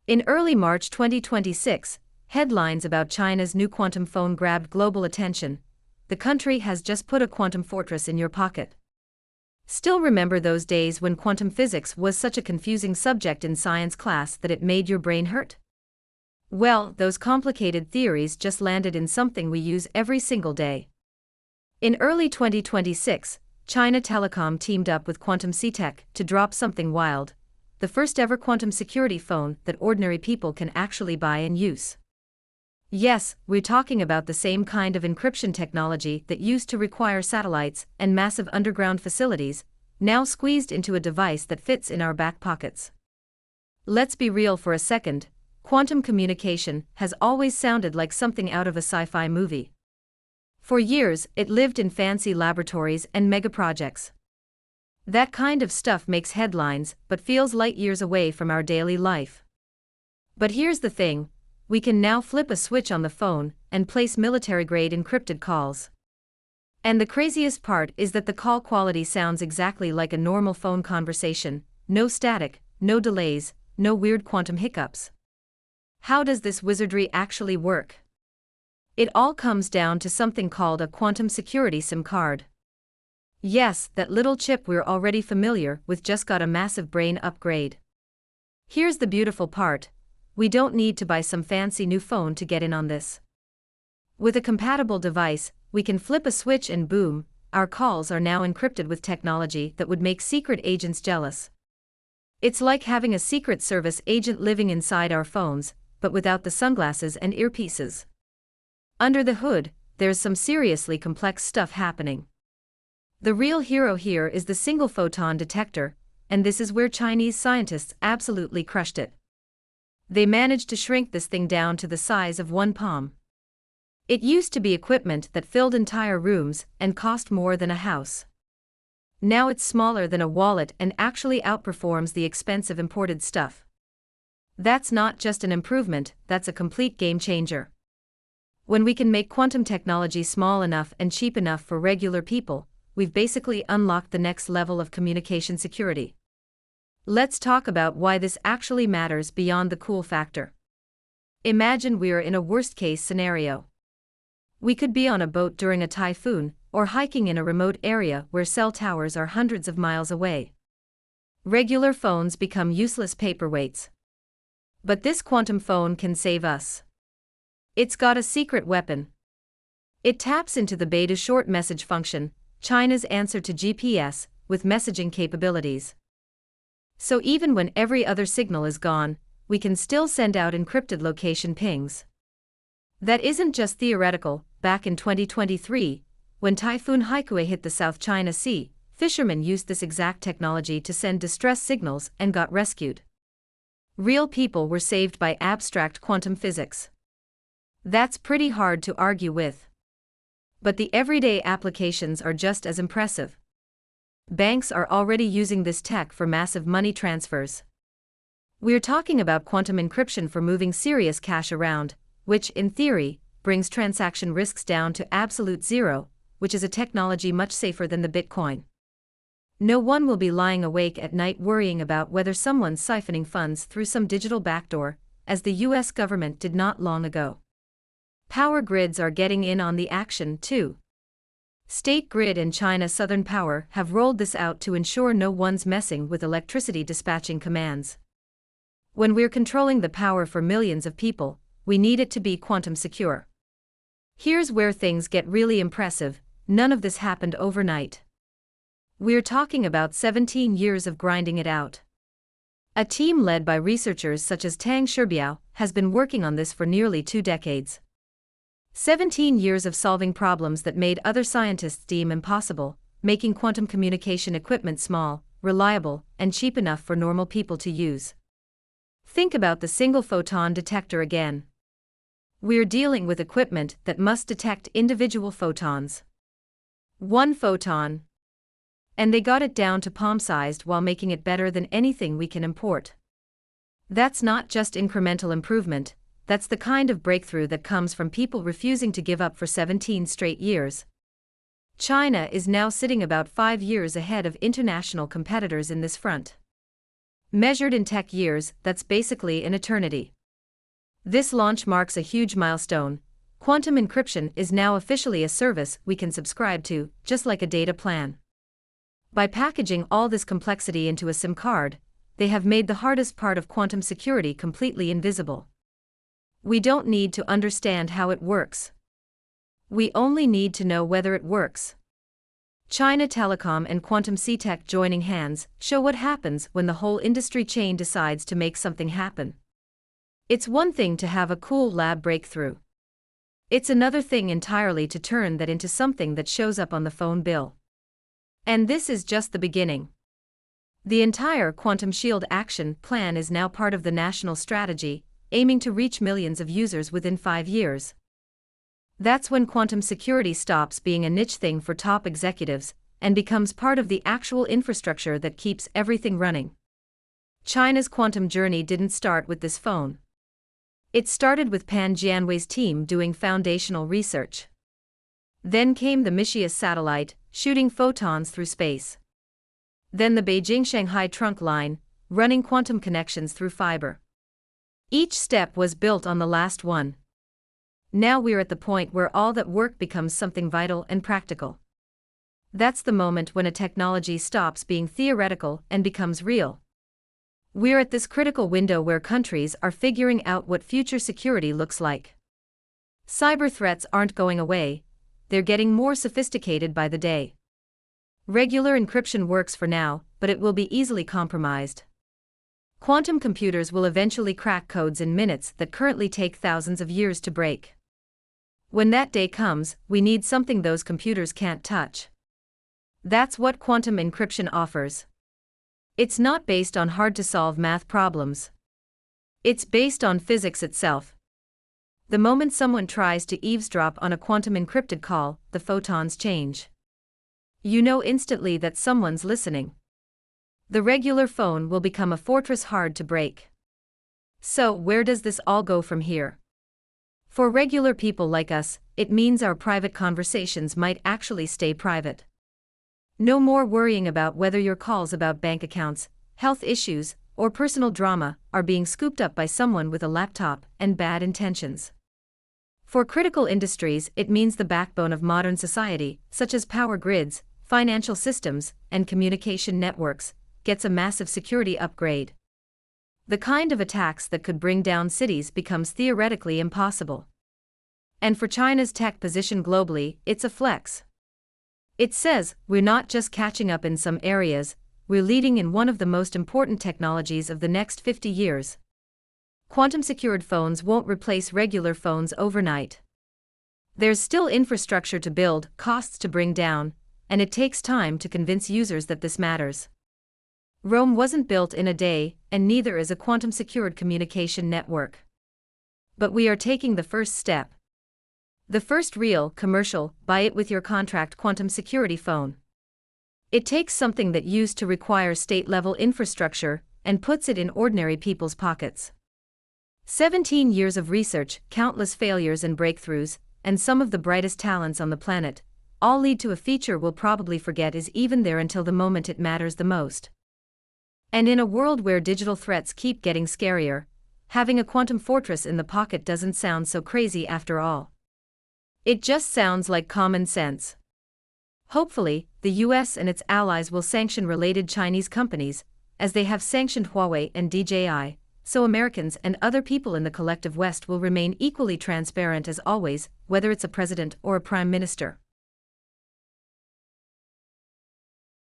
In early March 2026, headlines about China's new quantum phone grabbed global attention. The country has just put a quantum fortress in your pocket. Still remember those days when quantum physics was such a confusing subject in science class that it made your brain hurt? Well, those complicated theories just landed in something we use every single day. In early 2026, China Telecom teamed up with QuantumCTek to drop something wild, the first ever quantum security phone that ordinary people can actually buy and use. Yes, we're talking about the same kind of encryption technology that used to require satellites and massive underground facilities, now squeezed into a device that fits in our back pockets. Let's be real for a second, quantum communication has always sounded like something out of a sci-fi movie. For years, it lived in fancy laboratories and megaprojects. That kind of stuff makes headlines but feels light years away from our daily life. But here's the thing. We can now flip a switch on the phone and place military-grade encrypted calls. And the craziest part is that the call quality sounds exactly like a normal phone conversation, no static, no delays, no weird quantum hiccups. How does this wizardry actually work? It all comes down to something called a quantum security SIM card. Yes, that little chip we're already familiar with just got a massive brain upgrade. Here's the beautiful part. We don't need to buy some fancy new phone to get in on this. With a compatible device, we can flip a switch and boom, our calls are now encrypted with technology that would make secret agents jealous. It's like having a secret service agent living inside our phones, but without the sunglasses and earpieces. Under the hood, there's some seriously complex stuff happening. The real hero here is the single-photon detector, and this is where Chinese scientists absolutely crushed it. They managed to shrink this thing down to the size of one palm. It used to be equipment that filled entire rooms and cost more than a house. Now it's smaller than a wallet and actually outperforms the expensive imported stuff. That's not just an improvement, that's a complete game changer. When we can make quantum technology small enough and cheap enough for regular people, we've basically unlocked the next level of communication security. Let's talk about why this actually matters beyond the cool factor. Imagine we're in a worst-case scenario. We could be on a boat during a typhoon, or hiking in a remote area where cell towers are hundreds of miles away. Regular phones become useless paperweights. But this quantum phone can save us. It's got a secret weapon. It taps into the beta short message function, China's answer to GPS, with messaging capabilities. So even when every other signal is gone, we can still send out encrypted location pings. That isn't just theoretical. Back in 2023, when Typhoon Haikui hit the South China Sea, fishermen used this exact technology to send distress signals and got rescued. Real people were saved by abstract quantum physics. That's pretty hard to argue with. But the everyday applications are just as impressive. Banks are already using this tech for massive money transfers. We're talking about quantum encryption for moving serious cash around, which, in theory, brings transaction risks down to absolute zero, which is a technology much safer than the Bitcoin. No one will be lying awake at night worrying about whether someone's siphoning funds through some digital backdoor, as the US government did not long ago. Power grids are getting in on the action, too. State Grid and China Southern Power have rolled this out to ensure no one's messing with electricity dispatching commands. When we're controlling the power for millions of people, we need it to be quantum secure. Here's where things get really impressive. None of this happened overnight. We're talking about 17 years of grinding it out. A team led by researchers such as Tang Shibiao has been working on this for nearly 2 decades. 17 years of solving problems that made other scientists deem impossible, making quantum communication equipment small, reliable, and cheap enough for normal people to use. Think about the single-photon detector again. We're dealing with equipment that must detect individual photons. One photon. And they got it down to palm-sized while making it better than anything we can import. That's not just incremental improvement. That's the kind of breakthrough that comes from people refusing to give up for 17 straight years. China is now sitting about 5 years ahead of international competitors in this front. Measured in tech years, that's basically an eternity. This launch marks a huge milestone. Quantum encryption is now officially a service we can subscribe to, just like a data plan. By packaging all this complexity into a SIM card, they have made the hardest part of quantum security completely invisible. We don't need to understand how it works. We only need to know whether it works. China Telecom and QuantumCTek joining hands show what happens when the whole industry chain decides to make something happen. It's one thing to have a cool lab breakthrough. It's another thing entirely to turn that into something that shows up on the phone bill. And this is just the beginning. The entire Quantum Shield action plan is now part of the national strategy, aiming to reach millions of users within 5 years. That's when quantum security stops being a niche thing for top executives and becomes part of the actual infrastructure that keeps everything running. China's quantum journey didn't start with this phone. It started with Pan Jianwei's team doing foundational research. Then came the Micius satellite, shooting photons through space. Then the Beijing-Shanghai trunk line, running quantum connections through fibre. Each step was built on the last one. Now we're at the point where all that work becomes something vital and practical. That's the moment when a technology stops being theoretical and becomes real. We're at this critical window where countries are figuring out what future security looks like. Cyber threats aren't going away, they're getting more sophisticated by the day. Regular encryption works for now, but it will be easily compromised. Quantum computers will eventually crack codes in minutes that currently take thousands of years to break. When that day comes, we need something those computers can't touch. That's what quantum encryption offers. It's not based on hard-to-solve math problems. It's based on physics itself. The moment someone tries to eavesdrop on a quantum encrypted call, the photons change. You know instantly that someone's listening. The regular phone will become a fortress hard to break. So, where does this all go from here? For regular people like us, it means our private conversations might actually stay private. No more worrying about whether your calls about bank accounts, health issues, or personal drama are being scooped up by someone with a laptop and bad intentions. For critical industries, it means the backbone of modern society, such as power grids, financial systems, and communication networks, gets a massive security upgrade. The kind of attacks that could bring down cities becomes theoretically impossible. And for China's tech position globally, it's a flex. It says, we're not just catching up in some areas, we're leading in one of the most important technologies of the next 50 years. Quantum-secured phones won't replace regular phones overnight. There's still infrastructure to build, costs to bring down, and it takes time to convince users that this matters. Rome wasn't built in a day, and neither is a quantum-secured communication network. But we are taking the first step. The first real, commercial, buy-it-with-your-contract quantum security phone. It takes something that used to require state-level infrastructure and puts it in ordinary people's pockets. 17 years of research, countless failures and breakthroughs, and some of the brightest talents on the planet, all lead to a feature we'll probably forget is even there until the moment it matters the most. And in a world where digital threats keep getting scarier, having a quantum fortress in the pocket doesn't sound so crazy after all. It just sounds like common sense. Hopefully, the US and its allies will sanction related Chinese companies, as they have sanctioned Huawei and DJI, so Americans and other people in the collective West will remain equally transparent as always, whether it's a president or a prime minister.